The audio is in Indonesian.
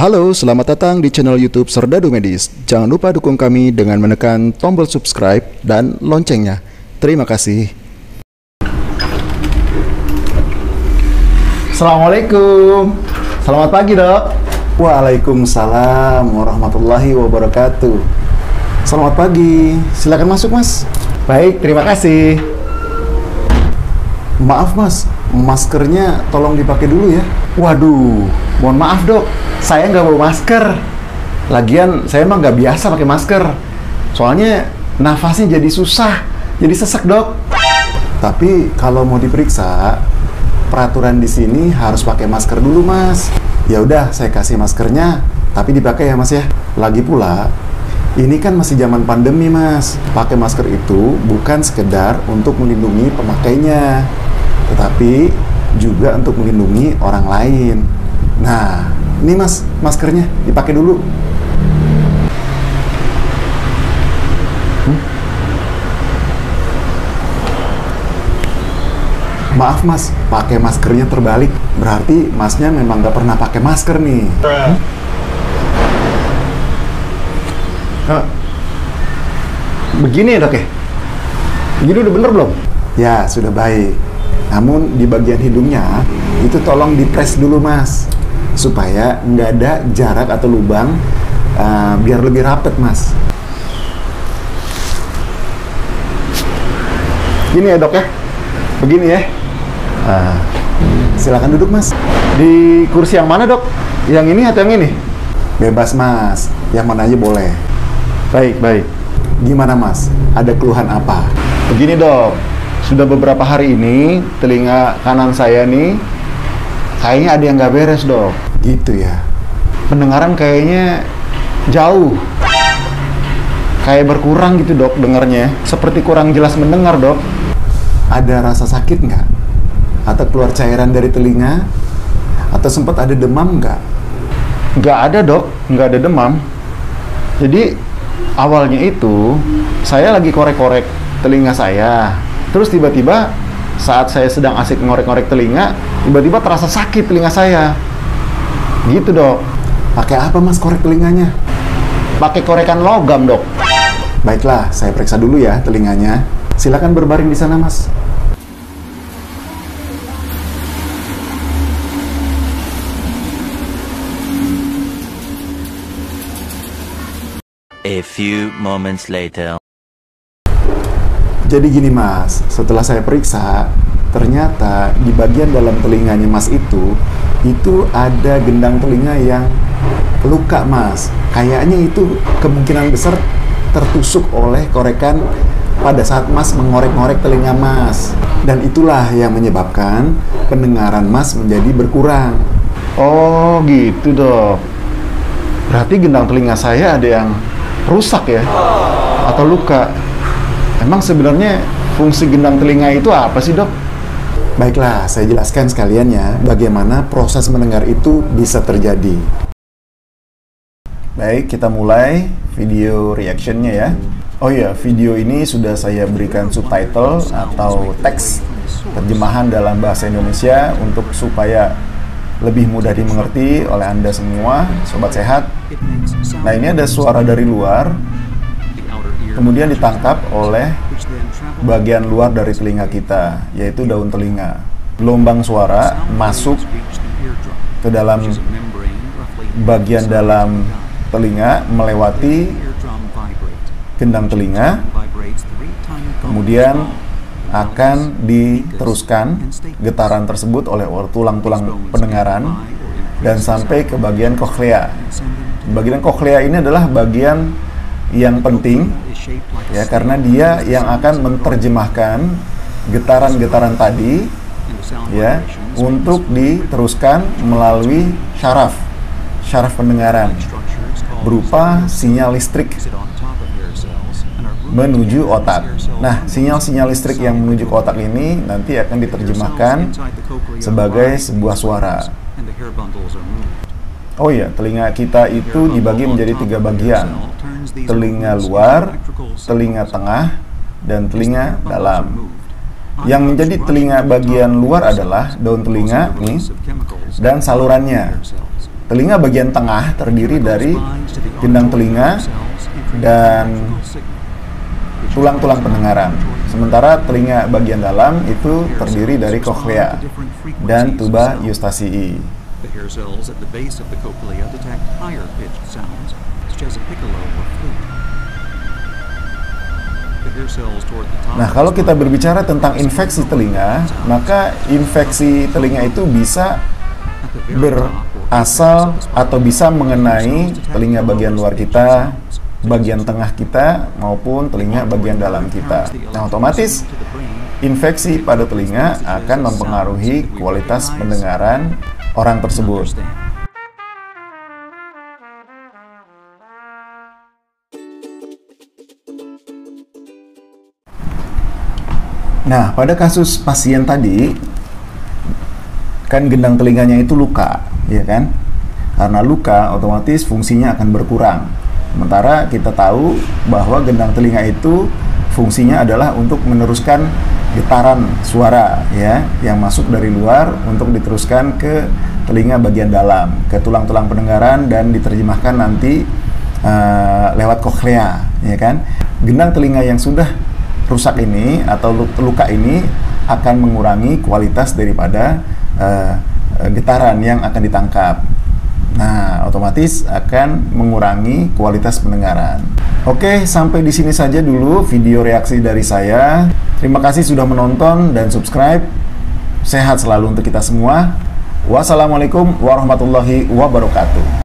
Halo, selamat datang di channel YouTube Serdadu Medis. Jangan lupa dukung kami dengan menekan tombol subscribe dan loncengnya. Terima kasih. Assalamualaikum. Selamat pagi, Dok. Waalaikumsalam warahmatullahi wabarakatuh. Selamat pagi. Silakan masuk, Mas. Baik, terima kasih. Maaf, Mas. Maskernya tolong dipakai dulu ya. Waduh, mohon maaf, Dok. Saya nggak bawa masker. Lagian, saya emang nggak biasa pakai masker. Soalnya nafasnya jadi susah, jadi sesek, Dok. Tapi kalau mau diperiksa, peraturan di sini harus pakai masker dulu, Mas. Ya udah, saya kasih maskernya, tapi dipakai ya, Mas ya. Lagi pula, ini kan masih zaman pandemi, Mas. Pakai masker itu bukan sekedar untuk melindungi pemakainya, tetapi juga untuk melindungi orang lain. Nah, ini Mas, maskernya dipakai dulu. Maaf Mas, pakai maskernya terbalik. Berarti Masnya memang nggak pernah pakai masker nih. Begini ya, Dok ya? Begini udah bener belum? Ya, sudah baik. Namun di bagian hidungnya itu tolong dipres dulu, Mas, supaya nggak ada jarak atau lubang, biar lebih rapet, Mas. Gini ya, Dok ya? Begini ya? Silakan duduk, Mas. Di kursi yang mana, Dok? Yang ini atau yang ini? Bebas, Mas. Yang mana aja boleh. Baik, baik. Gimana, Mas? Ada keluhan apa? Begini, Dok. Sudah beberapa hari ini, telinga kanan saya nih, kayaknya ada yang nggak beres, Dok. Gitu ya? Pendengaran kayaknya jauh. Kayak berkurang gitu, Dok, dengarnya. Seperti kurang jelas mendengar, Dok. Ada rasa sakit nggak? Atau keluar cairan dari telinga? Atau sempat ada demam nggak? Nggak ada, Dok. Nggak ada demam. Jadi, awalnya itu, saya lagi korek-korek telinga saya. Terus tiba-tiba, saat saya sedang asik ngorek-ngorek telinga, tiba-tiba terasa sakit telinga saya. Gitu, Dok. Pakai apa, Mas, korek telinganya? Pakai korekan logam, Dok. Baiklah, saya periksa dulu ya telinganya. Silakan berbaring di sana, Mas. A few moments later. Jadi gini, Mas, setelah saya periksa, ternyata di bagian dalam telinganya Mas itu ada gendang telinga yang luka, Mas. Kayaknya itu kemungkinan besar tertusuk oleh korekan pada saat Mas mengorek-ngorek telinga Mas. Dan itulah yang menyebabkan pendengaran Mas menjadi berkurang. Oh, gitu, Dok. Berarti gendang telinga saya ada yang rusak ya? Atau luka? Emang sebenarnya fungsi gendang telinga itu apa sih, Dok? Baiklah, saya jelaskan sekalian ya bagaimana proses mendengar itu bisa terjadi. Baik, kita mulai video reactionnya ya. Oh iya, video ini sudah saya berikan subtitle atau teks terjemahan dalam bahasa Indonesia untuk supaya lebih mudah dimengerti oleh Anda semua, Sobat Sehat. Nah, ini ada suara dari luar, kemudian ditangkap oleh bagian luar dari telinga kita, yaitu daun telinga. Gelombang suara masuk ke dalam bagian dalam telinga, melewati gendang telinga, kemudian akan diteruskan getaran tersebut oleh tulang-tulang pendengaran dan sampai ke bagian koklea. Bagian koklea ini adalah bagian yang penting ya, karena dia yang akan menerjemahkan getaran-getaran tadi ya untuk diteruskan melalui syaraf pendengaran berupa sinyal listrik menuju otak. Nah, sinyal-sinyal listrik yang menuju ke otak ini nanti akan diterjemahkan sebagai sebuah suara. Oh iya, telinga kita itu dibagi menjadi 3 bagian. Telinga luar, telinga tengah, dan telinga dalam. Yang menjadi telinga bagian luar adalah daun telinga nih, dan salurannya. telinga bagian tengah terdiri dari gendang telinga dan tulang-tulang pendengaran. Sementara telinga bagian dalam itu terdiri dari koklea dan tuba eustasii. The hair cells at the base of the cochlea detect higher pitched sounds, such as a piccolo or flute. The hair cells toward the top. Nah, kalau kita berbicara tentang infeksi telinga, maka infeksi telinga itu bisa berasal atau bisa mengenai telinga bagian luar kita, bagian tengah kita, maupun telinga bagian dalam kita. Nah, otomatis infeksi pada telinga akan mempengaruhi kualitas pendengaran orang tersebut. Nah, pada kasus pasien tadi, kan gendang telinganya itu luka, ya kan? Karena luka, otomatis fungsinya akan berkurang. Sementara kita tahu bahwa gendang telinga itu fungsinya adalah untuk meneruskan getaran suara ya yang masuk dari luar untuk diteruskan ke telinga bagian dalam, ke tulang-tulang pendengaran dan diterjemahkan nanti lewat koklea, ya kan? Gendang telinga yang sudah rusak ini atau luka ini akan mengurangi kualitas daripada getaran yang akan ditangkap. Nah, otomatis akan mengurangi kualitas pendengaran. Oke, sampai di sini saja dulu video reaksi dari saya. Terima kasih sudah menonton dan subscribe. Sehat selalu untuk kita semua. Wassalamualaikum warahmatullahi wabarakatuh.